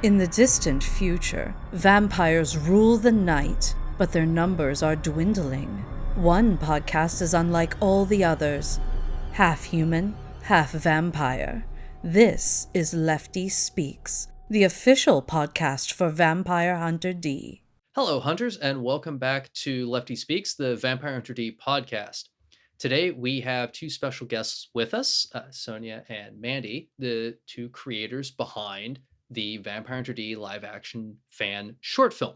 In the distant future, vampires rule the night, but their numbers are dwindling. One podcast is unlike all the others. Half human, half vampire. This is Lefty Speaks, the official podcast for Vampire Hunter D. Hello, hunters, and welcome back to Lefty Speaks, the Vampire Hunter D podcast. Today, we have two special guests with us, Sonja and Mandy, the two creators behind the Vampire Hunter D live-action fan short film.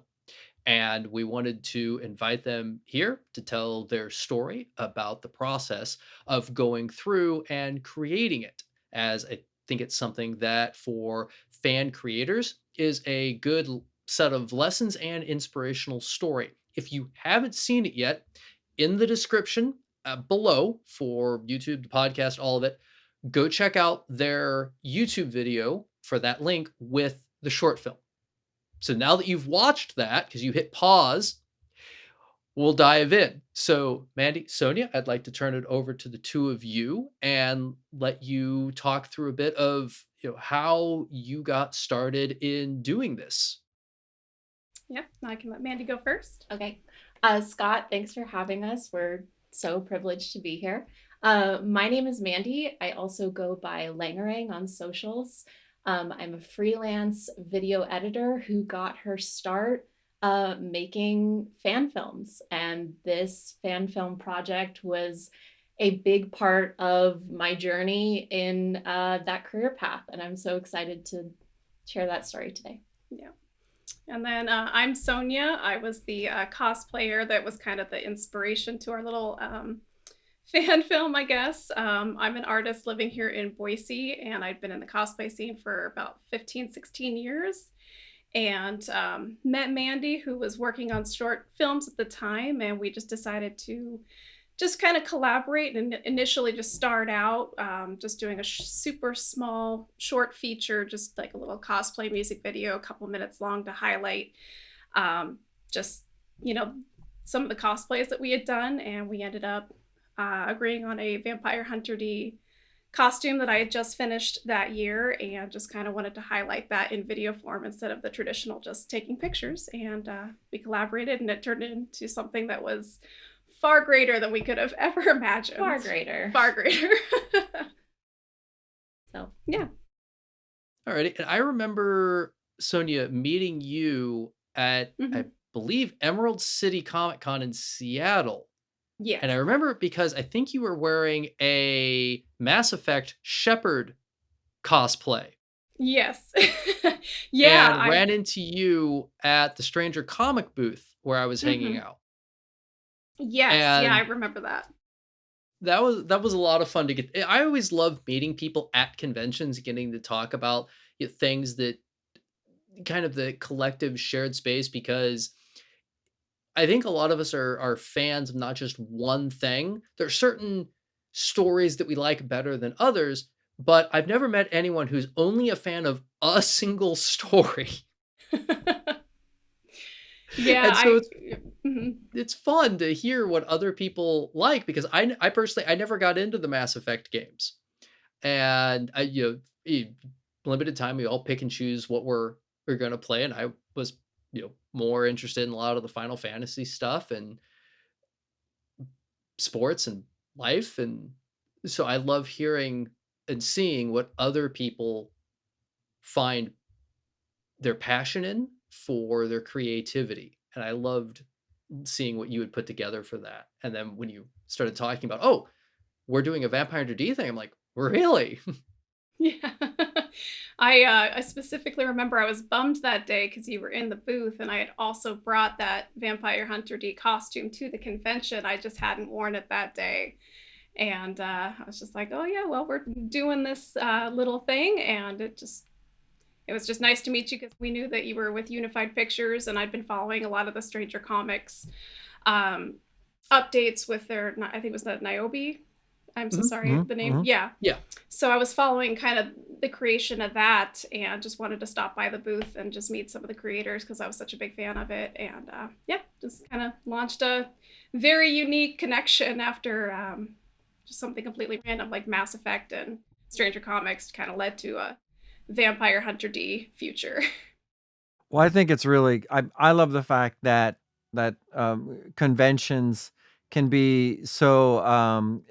And we wanted to invite them here to tell their story about the process of going through and creating it, as I think it's something that for fan creators is a good set of lessons and inspirational story. If you haven't seen it yet, in the description below for YouTube, the podcast, all of it, go check out their YouTube video for that link with the short film. So now that you've watched that, because you hit pause, we'll dive in. So Mandy, Sonja, I'd like to turn it over to the two of you and let you talk through a bit of how you got started in doing this. Yep, I can let Mandy go first. Okay. Scott, thanks for having us. We're so privileged to be here. My name is Mandy. I also go by Langerang on socials. I'm a freelance video editor who got her start making fan films. And this fan film project was a big part of my journey in that career path. And I'm so excited to share that story today. Yeah. And then I'm Sonja. I was the cosplayer that was kind of the inspiration to our little fan film, I guess. I'm an artist living here in Boise, and I'd been in the cosplay scene for about 15, 16 years. And met Mandy, who was working on short films at the time, and we just decided to just kind of collaborate and initially just start out just doing a super small short feature, just like a little cosplay music video, a couple minutes long to highlight just, some of the cosplays that we had done. And we ended up agreeing on a Vampire Hunter D costume that I had just finished that year, and just kind of wanted to highlight that in video form instead of the traditional just taking pictures. And we collaborated, and it turned into something that was far greater than we could have ever imagined. Far greater. So, yeah. Alrighty. And I remember, Sonja, meeting you at, I believe, Emerald City Comic Con in Seattle. Yes. And I remember it because I think you were wearing a Mass Effect Shepard cosplay. Yes. Yeah. And ran into you at the Stranger Comic booth where I was hanging out. Yes, and yeah, I remember that. That was a lot of fun to get. I always love meeting people at conventions, getting to talk about things that kind of the collective shared space, because I think a lot of us are fans of not just one thing. There are certain stories that we like better than others, but I've never met anyone who's only a fan of a single story. Yeah, and so it's fun to hear what other people like, because I personally, I never got into the Mass Effect games, and limited time, we all pick and choose what we're going to play, and I was more interested in a lot of the Final Fantasy stuff and sports and life, and so I love hearing and seeing what other people find their passion in for their creativity. And I loved seeing what you had put together for that. And then when you started talking about, oh, we're doing a Vampire Hunter D thing, I'm like, really? Yeah. I specifically remember I was bummed that day because you were in the booth, and I had also brought that Vampire Hunter D costume to the convention. I just hadn't worn it that day. And I was just like, oh yeah, well, we're doing this little thing. And it was just nice to meet you, because we knew that you were with Unified Pictures, and I'd been following a lot of the Stranger Comics updates with their, I think it was the Niobe. I'm so sorry, the name. Yeah. So I was following kind of the creation of that, and just wanted to stop by the booth and just meet some of the creators, because I was such a big fan of it. And just kind of launched a very unique connection after just something completely random like Mass Effect and Stranger Comics kind of led to a Vampire Hunter D future. Well, I think it's really I love the fact that conventions can be so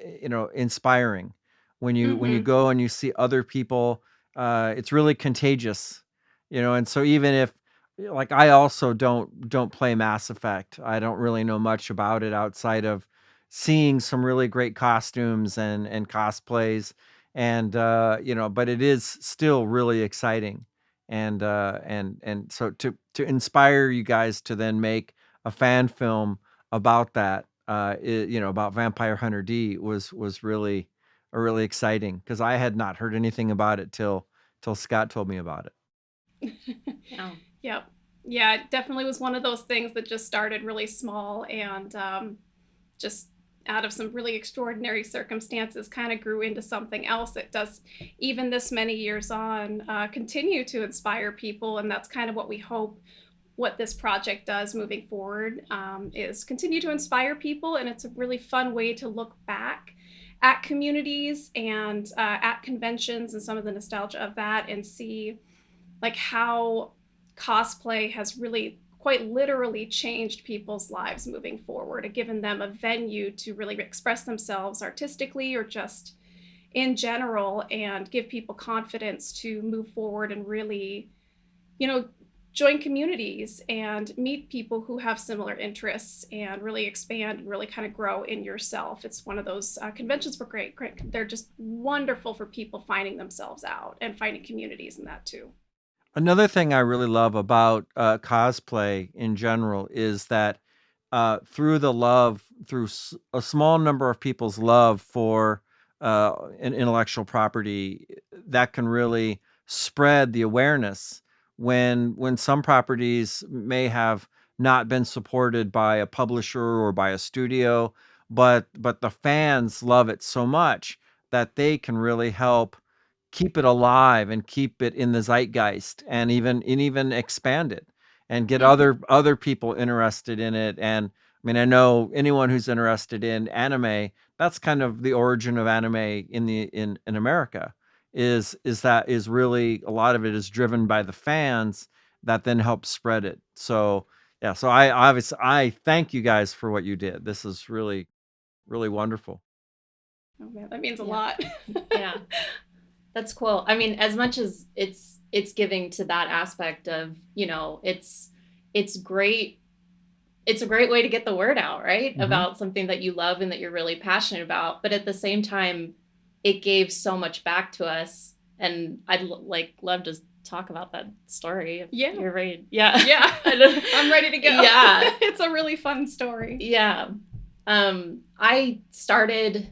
inspiring when you Hmm. go and you see other people. It's really contagious, and so even if like I also don't play Mass Effect. I don't really know much about it outside of seeing some really great costumes and cosplays, and but it is still really exciting, and so to inspire you guys to then make a fan film about that, about Vampire Hunter D was really really exciting because I had not heard anything about it till Scott told me about it. Yeah. Yep. Yeah, it definitely was one of those things that just started really small and just out of some really extraordinary circumstances kind of grew into something else that does, even this many years on, continue to inspire people. And that's kind of what we hope what this project does moving forward, is continue to inspire people. And it's a really fun way to look back at communities and at conventions and some of the nostalgia of that and see like how cosplay has really quite literally changed people's lives moving forward and given them a venue to really express themselves artistically or just in general and give people confidence to move forward and really, you know, join communities and meet people who have similar interests and really expand and really kind of grow in yourself. It's one of those conventions were great. They're just wonderful for people finding themselves out and finding communities in that too. Another thing I really love about cosplay in general is that through a small number of people's love for an intellectual property, that can really spread the awareness when some properties may have not been supported by a publisher or by a studio, but the fans love it so much that they can really help keep it alive and keep it in the zeitgeist and even expand it and get Mhm. other people interested in it. And I mean, I know anyone who's interested in anime, that's kind of the origin of anime in America, is really a lot of it is driven by the fans that then help spread it. So yeah, so I thank you guys for what you did. This is really really wonderful. Oh man, that means a Yeah. lot. Yeah. That's cool. I mean, as much as it's giving to that aspect of, it's great. It's a great way to get the word out, right? Hmm. About something that you love and that you're really passionate about. But at the same time, it gave so much back to us. And I'd love to talk about that story if Yeah. you're ready. Yeah. Yeah, I'm ready to go. Yeah. It's a really fun story. Yeah. I started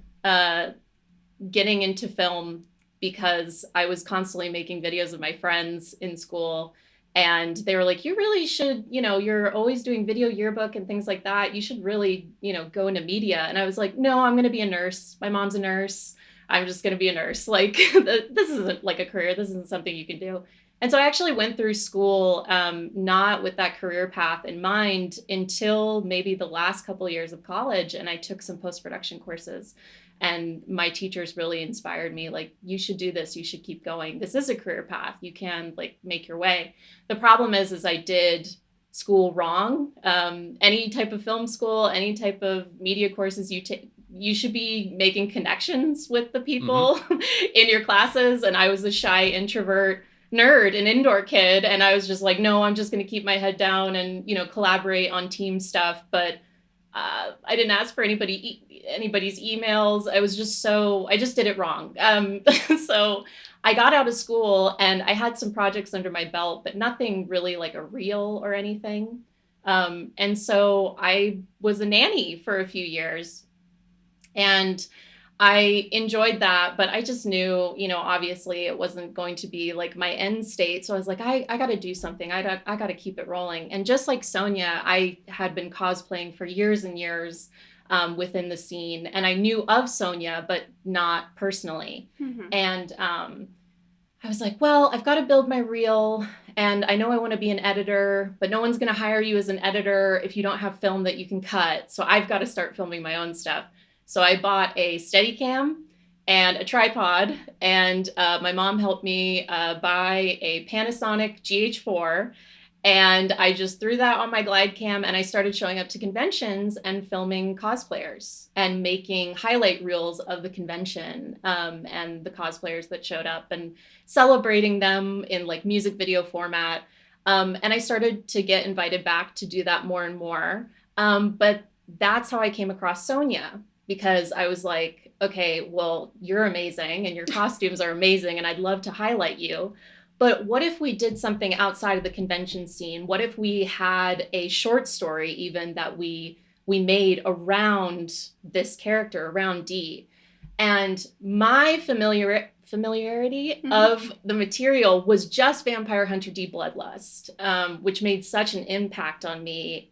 getting into film because I was constantly making videos of my friends in school. And they were like, you really should, you're always doing video yearbook and things like that. You should really, go into media. And I was like, no, I'm going to be a nurse. My mom's a nurse. I'm just going to be a nurse. Like, this isn't like a career. This isn't something you can do. And so I actually went through school, not with that career path in mind until maybe the last couple of years of college. And I took some post-production courses. And my teachers really inspired me, like, you should do this, you should keep going, this is a career path, you can like make your way. The problem is I did school wrong. Any type of film school, any type of media courses you take, you should be making connections with the people in your classes. And I was a shy introvert nerd, an indoor kid, and I was just like, no, I'm just going to keep my head down and collaborate on team stuff. But I didn't ask for anybody's emails. I just did it wrong. So I got out of school and I had some projects under my belt, but nothing really like a reel or anything. And so I was a nanny for a few years and I enjoyed that, but I just knew, obviously it wasn't going to be like my end state. So I was like, I got to do something. I got to keep it rolling. And just like Sonja, I had been cosplaying for years and years within the scene. And I knew of Sonja, but not personally. Mm-hmm. And I was like, well, I've got to build my reel. And I know I want to be an editor, but no one's going to hire you as an editor if you don't have film that you can cut. So I've got to start filming my own stuff. So I bought a Steadicam and a tripod, and my mom helped me buy a Panasonic GH4 And I just threw that on my glide cam and I started showing up to conventions and filming cosplayers and making highlight reels of the convention and the cosplayers that showed up and celebrating them in like music video format. And I started to get invited back to do that more and more. But that's how I came across Sonja, because I was like, okay, well, you're amazing and your costumes are amazing and I'd love to highlight you. But what if we did something outside of the convention scene? What if we had a short story even that we made around this character, around Dee? And my familiarity of the material was just Vampire Hunter D Bloodlust, which made such an impact on me.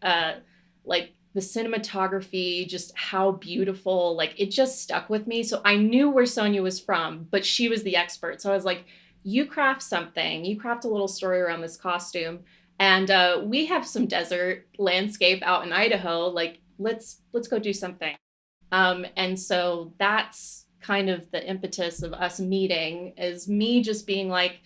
Like the cinematography, just how beautiful, like it just stuck with me. So I knew where Sonja was from, but she was the expert. So I was like, you craft something, you craft a little story around this costume. And we have some desert landscape out in Idaho, like let's go do something. And so that's kind of the impetus of us meeting, is me just being like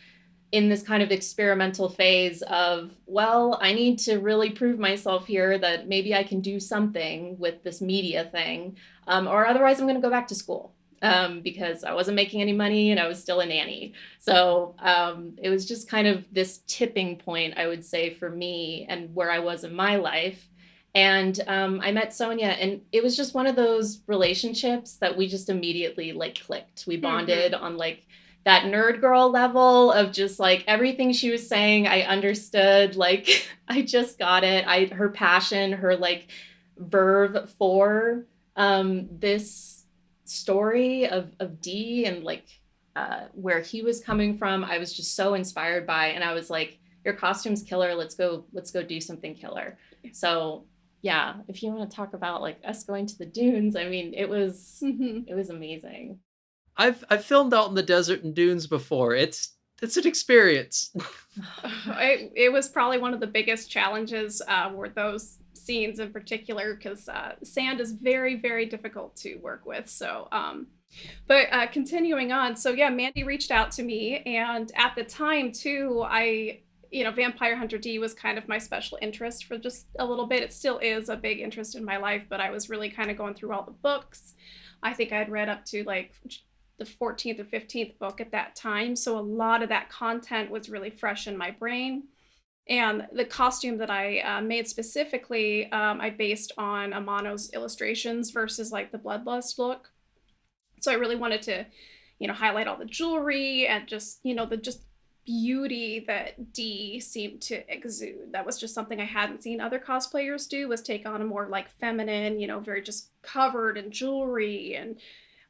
in this kind of experimental phase of, well, I need to really prove myself here that maybe I can do something with this media thing, or otherwise I'm going to go back to school. Because I wasn't making any money and I was still a nanny. So it was just kind of this tipping point, I would say, for me and where I was in my life. And I met Sonja, and it was just one of those relationships that we just immediately like clicked. We bonded on like that nerd girl level of just like everything she was saying, I understood. Like I just got it. Her passion, her like verve for this story of Dee and like where he was coming from, I was just so inspired by, and I was like, your costume's killer, let's go do something killer. So yeah, if you want to talk about like us going to the dunes, I mean, it was amazing. I've filmed out in the desert and dunes before. It's an experience. It was probably one of the biggest challenges were those scenes in particular, because sand is very, very difficult to work with. So, but continuing on. So yeah, Mandy reached out to me, and at the time too, Vampire Hunter D was kind of my special interest for just a little bit. It still is a big interest in my life, but I was really kind of going through all the books. I think I'd read up to like the 14th or 15th book at that time. So a lot of that content was really fresh in my brain. And the costume that I made specifically, I based on Amano's illustrations versus like the Bloodlust look. So I really wanted to, highlight all the jewelry and just, the just beauty that Dee seemed to exude. That was just something I hadn't seen other cosplayers do, was take on a more like feminine, very just covered in jewelry and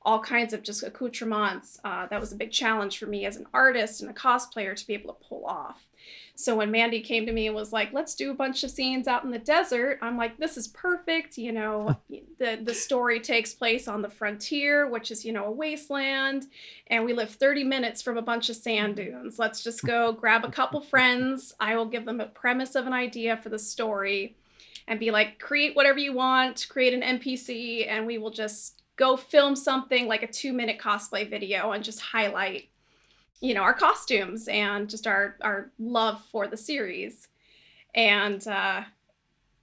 all kinds of just accoutrements. That was a big challenge for me as an artist and a cosplayer to be able to pull off. So when Mandy came to me and was like, let's do a bunch of scenes out in the desert, I'm like, this is perfect. The story takes place on the frontier, which is, a wasteland. And we live 30 minutes from a bunch of sand dunes. Let's just go grab a couple friends. I will give them a premise of an idea for the story and be like, create whatever you want, create an NPC, and we will just go film something like a 2-minute cosplay video and just highlight our costumes and just our love for the series. And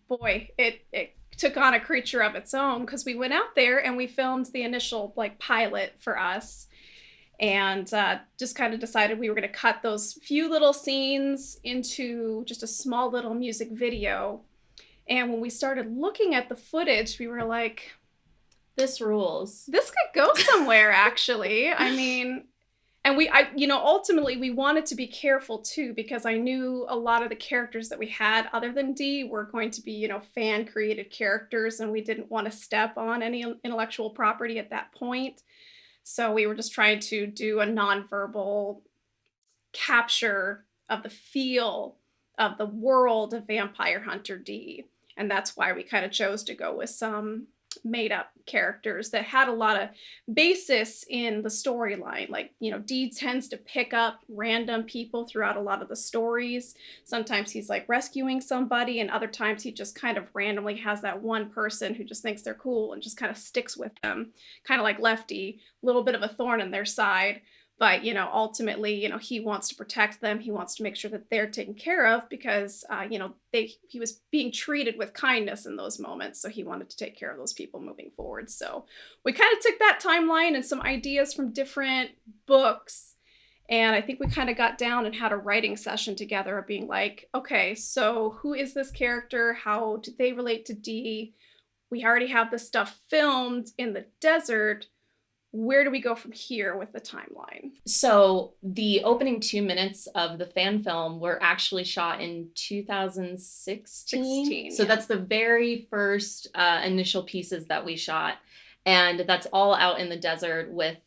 boy, it took on a creature of its own, because we went out there and we filmed the initial like pilot for us, and just kind of decided we were going to cut those few little scenes into just a small little music video. And when we started looking at the footage, we were like, this rules. This could go somewhere, actually. I mean, and ultimately we wanted to be careful too, because I knew a lot of the characters that we had other than Dee were going to be, fan created characters, and we didn't want to step on any intellectual property at that point. So we were just trying to do a nonverbal capture of the feel of the world of Vampire Hunter D. And that's why we kind of chose to go with some made up characters that had a lot of basis in the storyline. Like, Dee tends to pick up random people throughout a lot of the stories. Sometimes he's like rescuing somebody, and other times he just kind of randomly has that one person who just thinks they're cool and just kind of sticks with them. Kind of like Lefty, a little bit of a thorn in their side. But, ultimately, he wants to protect them. He wants to make sure that they're taken care of because, he was being treated with kindness in those moments. So he wanted to take care of those people moving forward. So we kind of took that timeline and some ideas from different books. And I think we kind of got down and had a writing session together of being like, okay, so who is this character? How do they relate to Dee? We already have this stuff filmed in the desert. Where do we go from here with the timeline? So the opening 2 minutes of the fan film were actually shot in 2016. So that's the very first initial pieces that we shot. And that's all out in the desert with,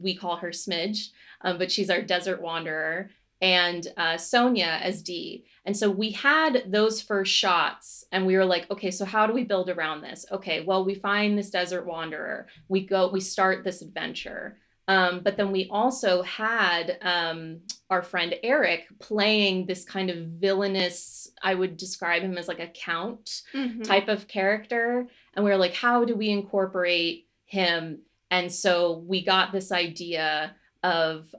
we call her Smidge, but she's our desert wanderer, and Sonja as Dee. And so we had those first shots and we were like, okay, so how do we build around this? Okay, well, we find this desert wanderer. We start this adventure. But then we also had our friend Eric playing this kind of villainous, I would describe him as like a count type of character. And we were like, how do we incorporate him? And so we got this idea of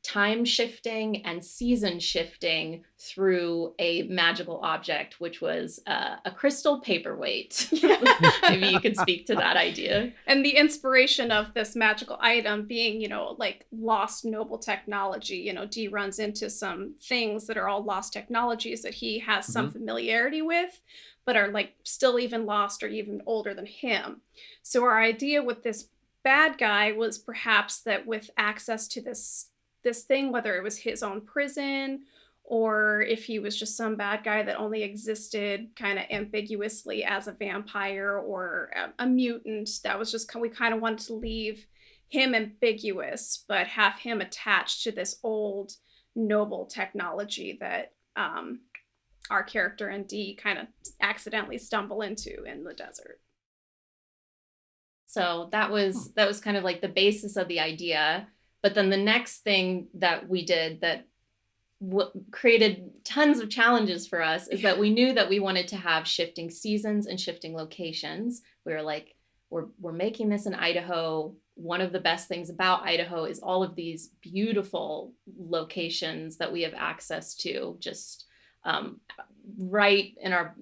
time shifting and season shifting through a magical object, which was a crystal paperweight. Maybe you could speak to that idea. And the inspiration of this magical item being, like lost noble technology. Dee runs into some things that are all lost technologies that he has some familiarity with, but are like still even lost or even older than him. So our idea with this bad guy was perhaps that with access to this thing, whether it was his own prison or if he was just some bad guy that only existed kind of ambiguously as a vampire or a mutant, that was just we kind of wanted to leave him ambiguous, but have him attached to this old noble technology that our character and Dee kind of accidentally stumble into in the desert. So that was kind of like the basis of the idea. But then the next thing that we did that created tons of challenges for us is that we knew that we wanted to have shifting seasons and shifting locations. We were like, we're making this in Idaho. One of the best things about Idaho is all of these beautiful locations that we have access to, just right in our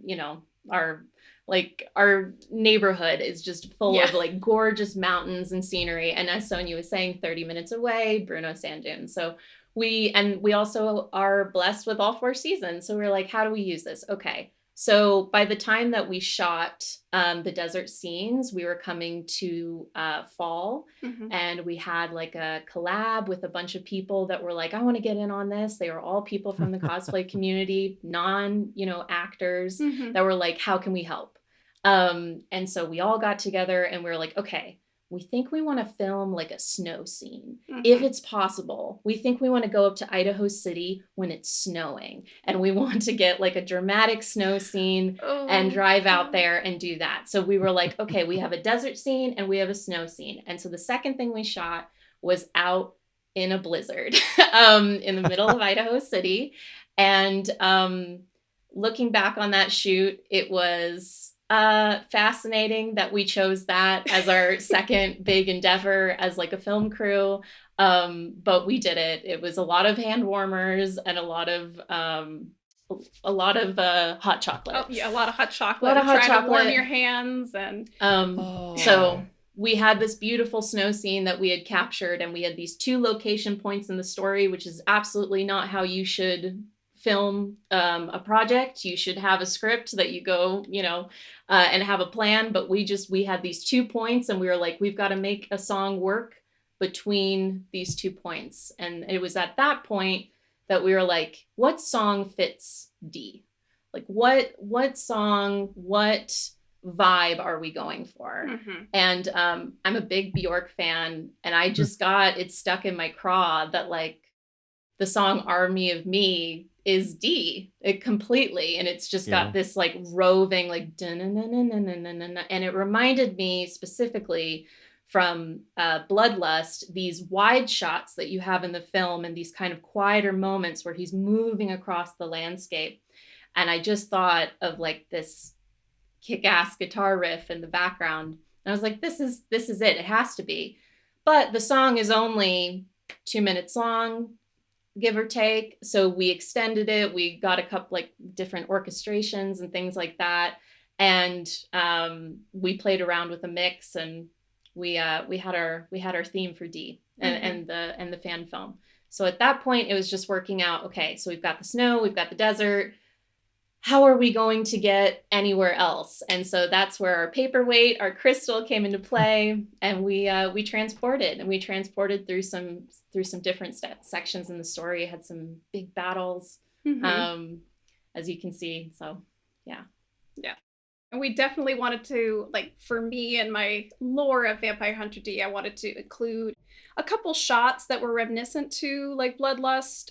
neighborhood is just full of like gorgeous mountains and scenery. And as Sonja was saying, 30 minutes away, Bruno Sand Dunes. So we also are blessed with all 4 seasons. So we're like, how do we use this? Okay. So by the time that we shot the desert scenes, we were coming to fall, and we had like a collab with a bunch of people that were like, I want to get in on this. They were all people from the cosplay community, actors that were like, how can we help? And so we all got together and we were like, okay, we think we want to film like a snow scene. If it's possible, we think we want to go up to Idaho City when it's snowing, and we want to get like a dramatic snow scene and drive out there and do that. So we were like, okay, we have a desert scene and we have a snow scene. And so the second thing we shot was out in a blizzard in the middle of Idaho City. And looking back on that shoot, it was fascinating that we chose that as our second big endeavor as like a film crew. But we did it. It was a lot of hand warmers and a lot of hot chocolate. Oh, yeah, a lot of hot chocolate. To warm your hands and so we had this beautiful snow scene that we had captured, and we had these 2 location points in the story, which is absolutely not how you should film a project. You should have a script that you go, and have a plan. But we had these 2 points, and we were like, we've got to make a song work between these 2 points. And it was at that point that we were like, what song fits Dee? Like what song, what vibe are we going for? And I'm a big Bjork fan, and I just got it stuck in my craw that like the song Army of Me is Dee, it completely. And it's just got this like roving, like, and it reminded me specifically from Bloodlust, these wide shots that you have in the film and these kind of quieter moments where he's moving across the landscape. And I just thought of like this kick-ass guitar riff in the background. And I was like, this is it. It has to be. But the song is only 2 minutes long, give or take. So we extended it. We got a couple like different orchestrations and things like that. And we played around with a mix, and we had our theme for D and the fan film. So at that point, it was just working out. Okay, so we've got the snow, we've got the desert. How are we going to get anywhere else? And so that's where our paperweight, our crystal came into play, and we transported through some different sections in the story. Had some big battles, as you can see. So yeah. And we definitely wanted to, like, for me and my lore of Vampire Hunter D, I wanted to include a couple shots that were reminiscent to like Bloodlust,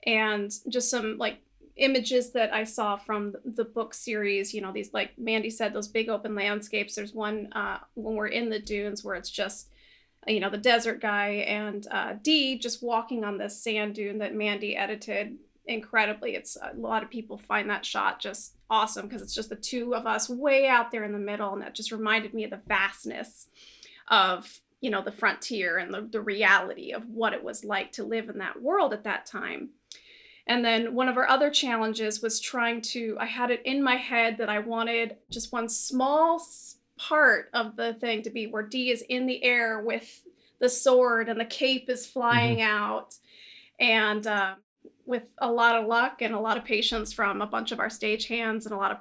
and just some like images that I saw from the book series. You know, these, like Mandy said, those big open landscapes. There's one when we're in the dunes where it's just, you know, the desert guy and D just walking on this sand dune that Mandy edited incredibly. It's a lot of people find that shot just awesome because it's just the two of us way out there in the middle, and that just reminded me of the vastness of, you know, the frontier and the reality of what it was like to live in that world at that time. And then one of our other challenges was I had it in my head that I wanted just one small part of the thing to be where D is in the air with the sword and the cape is flying out. And with a lot of luck and a lot of patience from a bunch of our stagehands and a lot of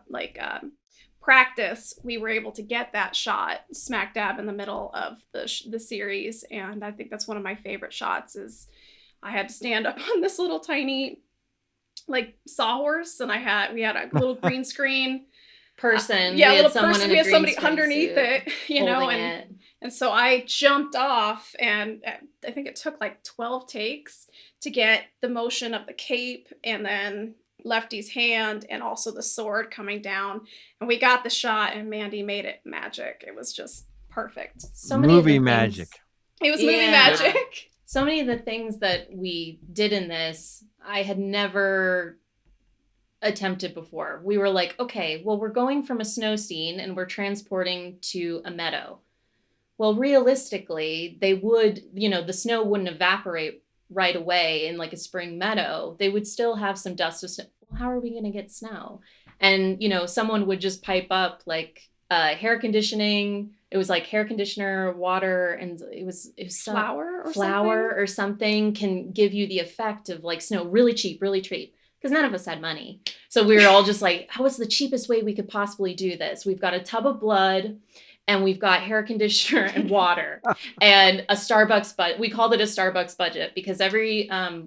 practice, we were able to get that shot smack dab in the middle of the series. And I think that's one of my favorite shots. Is I had to stand up on this little tiny like sawhorse, and we had a little green screen person. We had somebody underneath it, you know, and so I jumped off, and I think it took like 12 takes to get the motion of the cape and then Lefty's hand and also the sword coming down, and we got the shot, and Mandy made it magic. It was just perfect. So many movie magic. It was movie magic. So many of the things that we did in this, I had never attempted before. We were like, okay, well, we're going from a snow scene and we're transporting to a meadow. Well, realistically, they would, you know, the snow wouldn't evaporate right away in like a spring meadow. They would still have some dust. Well, how are we going to get snow? And, you know, someone would just pipe up like hair conditioning. It was like hair conditioner, water, and it was flour or something can give you the effect of like snow really cheap, because none of us had money. So we were all just like, how is the cheapest way we could possibly do this? We've got a tub of blood, and we've got hair conditioner and water and a Starbucks, but we called it a Starbucks budget because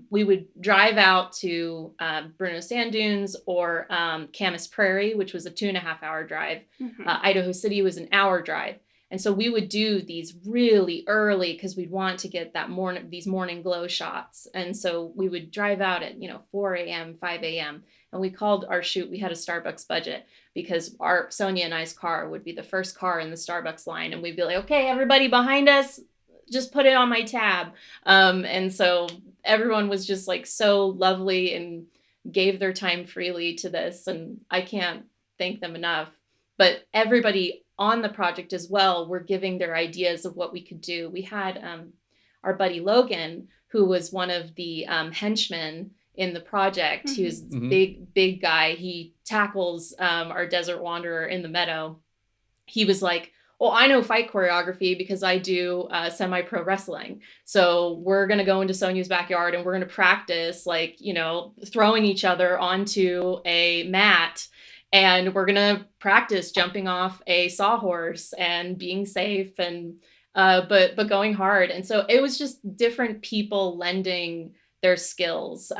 we would drive out to Bruno Sand Dunes or Camas Prairie, which was a 2.5 hour drive. Idaho City was an hour drive. And so we would do these really early because we'd want to get these morning glow shots. And so we would drive out at, 4 a.m., 5 a.m. And we called our shoot, we had a Starbucks budget because our Sonja and I's car would be the first car in the Starbucks line. And we'd be like, okay, everybody behind us, just put it on my tab. And so everyone was just like so lovely and gave their time freely to this. And I can't thank them enough. But everybody on the project as well were giving their ideas of what we could do. We had our buddy Logan, who was one of the henchmen in the project. He was big guy. He tackles our desert wanderer in the meadow. He was like, well, I know fight choreography because I do semi-pro wrestling. So we're going to go into Sonja's backyard and we're going to practice throwing each other onto a mat. And we're going to practice jumping off a sawhorse and being safe and but going hard. And so it was just different people lending their skills.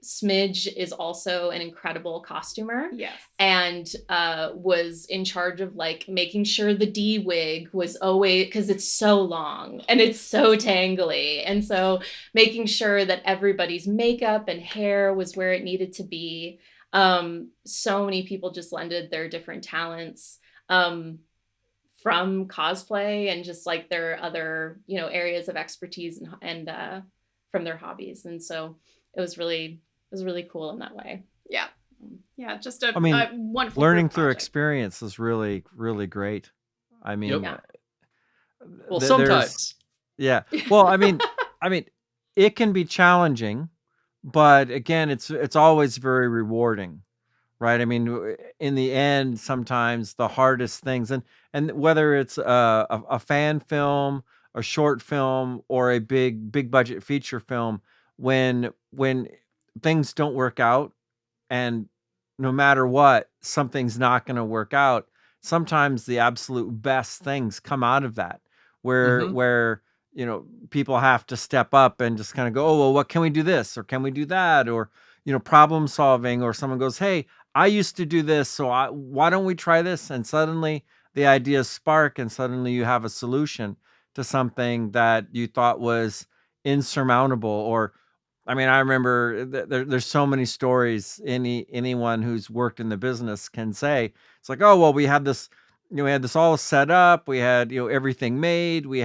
Smidge is also an incredible costumer. Yes. And was in charge of like making sure the D wig was always, because it's so long and it's so tangly. And so making sure that everybody's makeup and hair was where it needed to be. So many people just lended their different talents from cosplay and just like their other, areas of expertise and from their hobbies. And so it was really cool in that way. Yeah. Yeah. Just a wonderful learning through experience is really, really great. I mean, well, sometimes. Yeah. Well, I mean, I mean, it can be challenging, but again, it's always very rewarding, right? I mean, in the end, sometimes the hardest things, and whether it's a fan film, a short film, or a big budget feature film, when things don't work out, and no matter what, something's not going to work out. Sometimes the absolute best things come out of that, Hmm. where people have to step up and just kind of go, oh well, what can we do this or can we do that, or problem solving, or someone goes, hey, I used to do this, so why don't we try this? And suddenly the ideas spark, and suddenly you have a solution to something that you thought was insurmountable. Or I mean, I remember there's so many stories anyone who's worked in the business can say. It's like, oh well, we had this, we had this all set up, we had everything made, we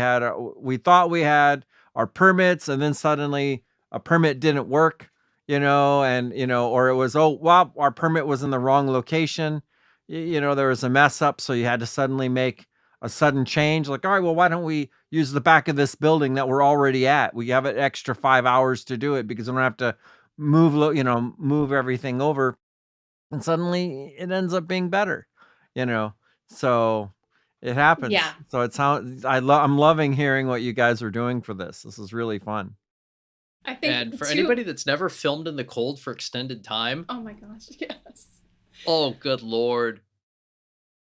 thought we had our permits, and then suddenly a permit didn't work, and or it was, oh well, our permit was in the wrong location, there was a mess up, so you had to suddenly make a sudden change. Like, all right, well, why don't we use the back of this building that we're already at? We have an extra 5 hours to do it because we don't have to move everything over. And suddenly it ends up being better, you know. So it happens. Yeah. So it sounds, I'm loving hearing what you guys are doing for this. This is really fun. I think And for anybody that's never filmed in the cold for extended time, Oh my gosh, yes. oh good lord.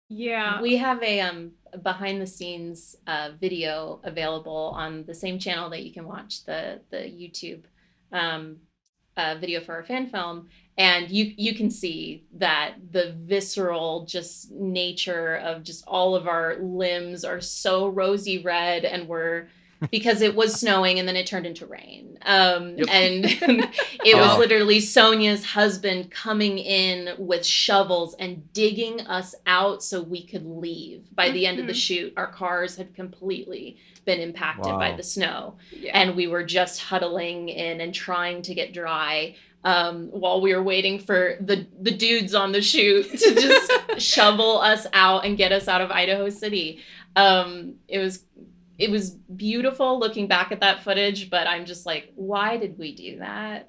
Yeah. We have a behind the scenes video available on the same channel that you can watch the YouTube video for our fan film, and you can see that the visceral just nature of just all of our limbs are so rosy red, and we're because it was snowing and then it turned into rain. Yep. And it was literally Sonja's husband coming in with shovels and digging us out so we could leave. By the end of the shoot, our cars had completely been impacted by the snow. Yeah. And we were just huddling in and trying to get dry while we were waiting for the dudes on the shoot to just shovel us out and get us out of Idaho City. It was beautiful looking back at that footage, but I'm just like, why did we do that?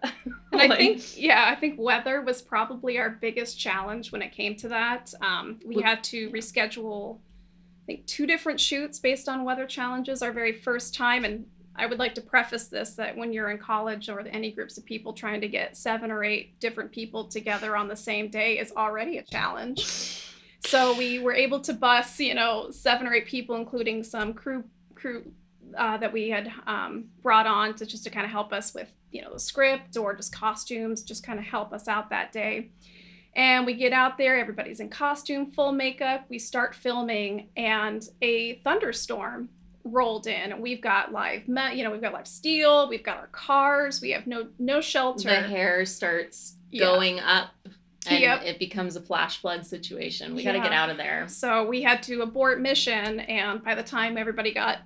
And I think weather was probably our biggest challenge when it came to that. We had to reschedule, I think, 2 different shoots based on weather challenges our very first time. And I would like to preface this that when you're in college or any groups of people, trying to get 7 or 8 different people together on the same day is already a challenge. So we were able to bus, 7 or 8 people, including some crew that we had brought on to kind of help us with the script or just costumes, just kind of help us out that day. And we get out there, everybody's in costume, full makeup, we start filming, and a thunderstorm rolled in. We've got live we've got live steel, we've got our cars, we have no shelter. The hair starts going up, and it becomes a flash flood situation. We got to get out of there. So we had to abort mission, and by the time everybody got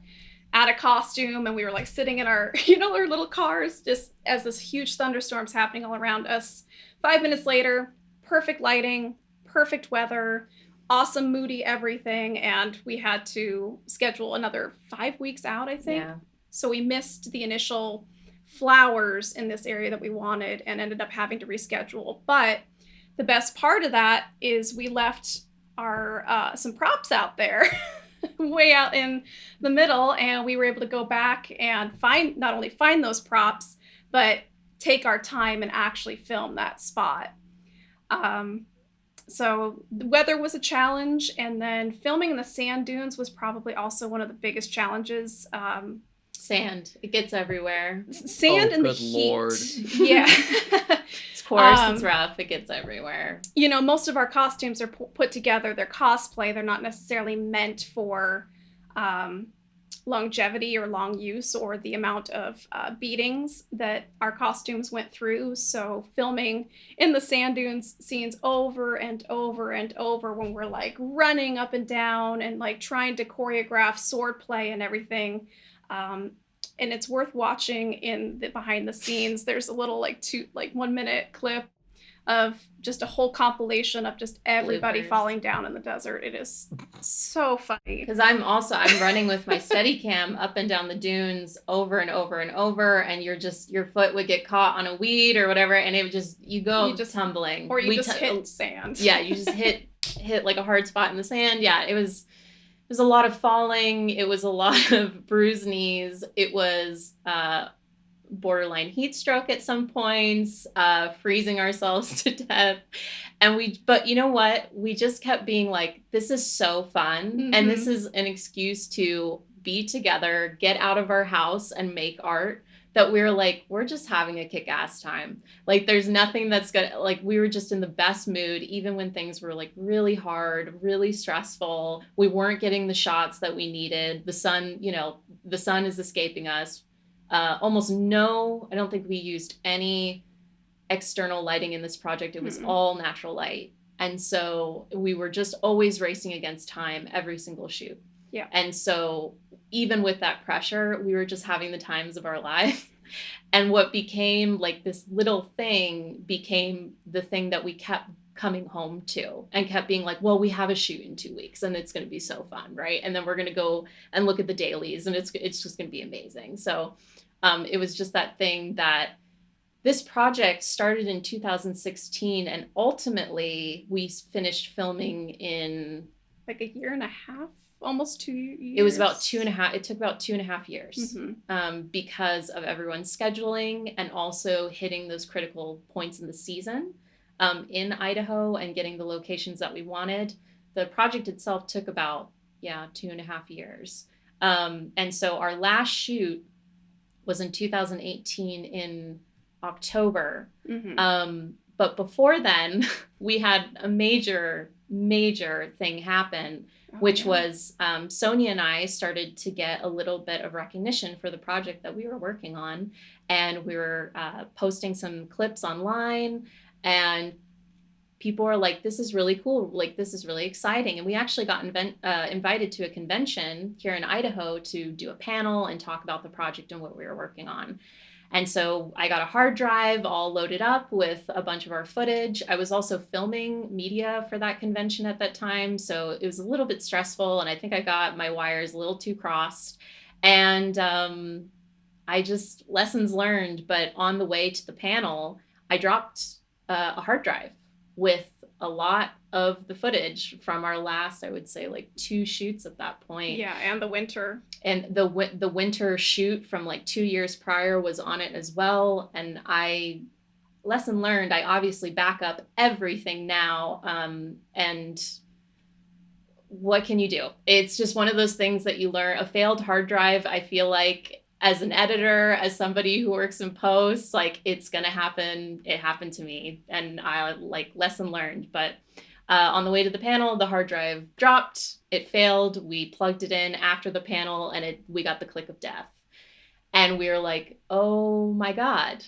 out of costume and we were like sitting in our our little cars just as this huge thunderstorm's happening all around us, 5 minutes later, perfect lighting, perfect weather, awesome moody everything, and we had to schedule another 5 weeks out, I think. Yeah. So we missed the initial flowers in this area that we wanted and ended up having to reschedule. But the best part of that is we left our some props out there way out in the middle, and we were able to go back and not only find those props, but take our time and actually film that spot. So the weather was a challenge, and then filming in the sand dunes was probably also one of the biggest challenges. Sand, it gets everywhere. Sand and the heat. Lord. Yeah. Of course, it's rough. It gets everywhere. Most of our costumes are put together. They're cosplay. They're not necessarily meant for longevity or long use or the amount of beatings that our costumes went through. So filming in the sand dunes scenes over and over and over when we're like running up and down and like trying to choreograph swordplay and everything. And it's worth watching in the behind the scenes. There's a little 1 minute clip of just a whole compilation of just everybody Bloopers. falling down in the desert. It is so funny. Because I'm running with my Steadicam up and down the dunes over and over and over, and your foot would get caught on a weed or whatever, and it would just tumbling, or you hit sand. Yeah, you just hit like a hard spot in the sand. Yeah, it was a lot of falling. It was a lot of bruised knees. It was borderline heat stroke at some points, freezing ourselves to death. But you know what? We just kept being like, this is so fun. Mm-hmm. And this is an excuse to be together, get out of our house and make art, that we're just having a kick-ass time. Like, there's nothing that's good. Like, we were just in the best mood, even when things were like really hard, really stressful. We weren't getting the shots that we needed. The sun is escaping us. I don't think we used any external lighting in this project. It was all natural light. And so we were just always racing against time every single shoot. Yeah. And so even with that pressure, we were just having the times of our life. And what became like this little thing became the thing that we kept coming home to, and kept being like, well, we have a shoot in 2 weeks and it's going to be so fun, right? And then we're going to go and look at the dailies and it's just going to be amazing. So it was just that thing that this project started in 2016, and ultimately we finished filming in like a year and a half, almost 2 years. It was about 2.5. It took about 2.5 years because of everyone's scheduling and also hitting those critical points in the season in Idaho and getting the locations that we wanted. The project itself took about 2.5 years. And so our last shoot was in 2018 in October. But before then, we had a major thing happen, which was Sonja and I started to get a little bit of recognition for the project that we were working on. And we were posting some clips online, and people were like, this is really cool. Like, this is really exciting. And we actually got invited to a convention here in Idaho to do a panel and talk about the project and what we were working on. And so I got a hard drive all loaded up with a bunch of our footage. I was also filming media for that convention at that time, so it was a little bit stressful, and I think I got my wires a little too crossed. And I just, lessons learned, but on the way to the panel, I dropped a hard drive with a lot of the footage from our last, I would say, like 2 shoots at that point. Yeah, and the winter. And the winter shoot from like 2 years prior was on it as well. And lesson learned, I obviously back up everything now. And what can you do? It's just one of those things that you learn. A failed hard drive, I feel like, as an editor, as somebody who works in post, like, it's going to happen. It happened to me, and I lesson learned. But on the way to the panel, the hard drive dropped. It failed. We plugged it in after the panel, and we got the click of death. And we were like, oh my God,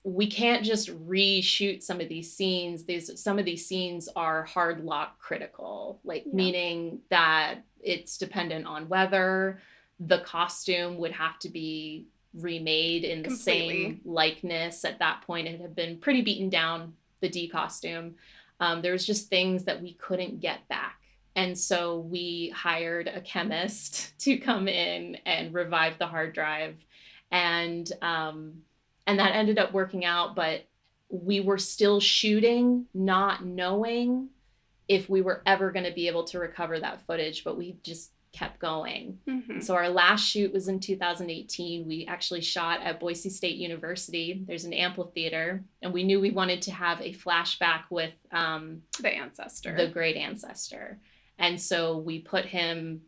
we can't just reshoot some of these scenes. Some of these scenes are hard lock critical, meaning that it's dependent on weather. The costume would have to be remade in the same likeness. At that point, it had been pretty beaten down, the D costume. There was just things that we couldn't get back. And so we hired a chemist to come in and revive the hard drive. And that ended up working out, but we were still shooting, not knowing if we were ever going to be able to recover that footage, but we just kept going. So our last shoot was in 2018. We actually shot at Boise State University. There's an amphitheater, and we knew we wanted to have a flashback with the great ancestor. And so we put him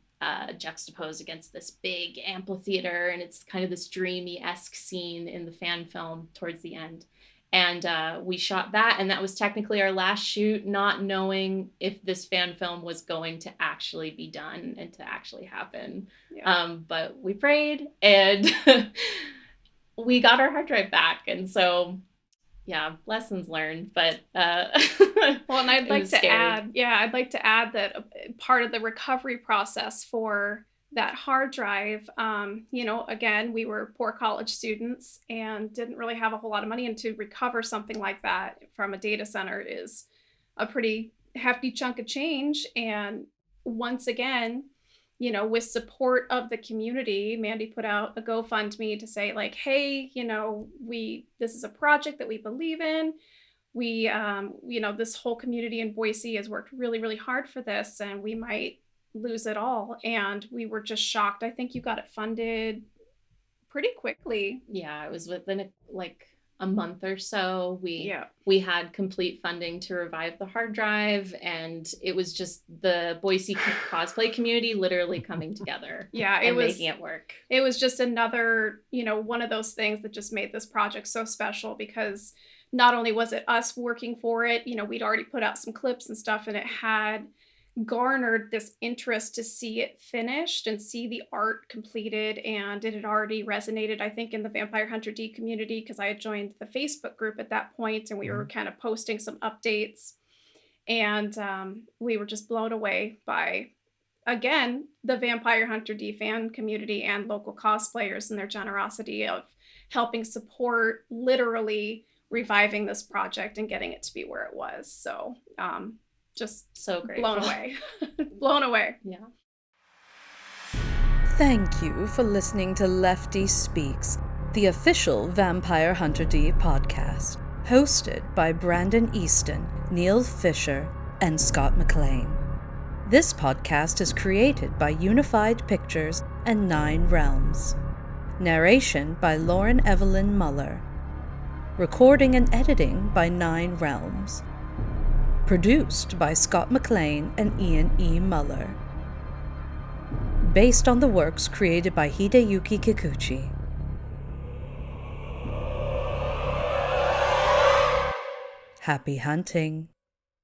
juxtaposed against this big amphitheater, and it's kind of this dreamy-esque scene in the fan film towards the end. And we shot that, and that was technically our last shoot, not knowing if this fan film was going to actually be done and to actually happen. Yeah. But we prayed, and we got our hard drive back. And so, yeah, lessons learned. But well, and I'd like to add that part of the recovery process for that hard drive, again, we were poor college students and didn't really have a whole lot of money. And to recover something like that from a data center is a pretty hefty chunk of change. And once again, with support of the community, Mandy put out a GoFundMe to say like, hey, this is a project that we believe in. We, this whole community in Boise has worked really, really hard for this, and we might lose it all. And we were just shocked. I think you got it funded pretty quickly. Yeah, it was within a month or so. We had complete funding to revive the hard drive, and it was just the Boise cosplay community literally coming together. Yeah, making it work. It was just another, one of those things that just made this project so special, because not only was it us working for it, we'd already put out some clips and stuff, and it had garnered this interest to see it finished and see the art completed. And it had already resonated, I think, in the Vampire Hunter D community, because I had joined the Facebook group at that point, and we were kind of posting some updates. And we were just blown away by, again, the Vampire Hunter D fan community and local cosplayers and their generosity of helping support literally reviving this project and getting it to be where it was. So just so great. Blown away. Blown away. Yeah. Thank you for listening to Lefty Speaks, the official Vampire Hunter D podcast, hosted by Brandon Easton, Neal Fischer, and Scott McLean. This podcast is created by Unified Pictures and 9 Realms. Narration by Evallen-Muller. Recording and editing by 9 Realms. Produced by Scott McLean and Ian E. Muller. Based on the works created by Hideyuki Kikuchi. Happy hunting.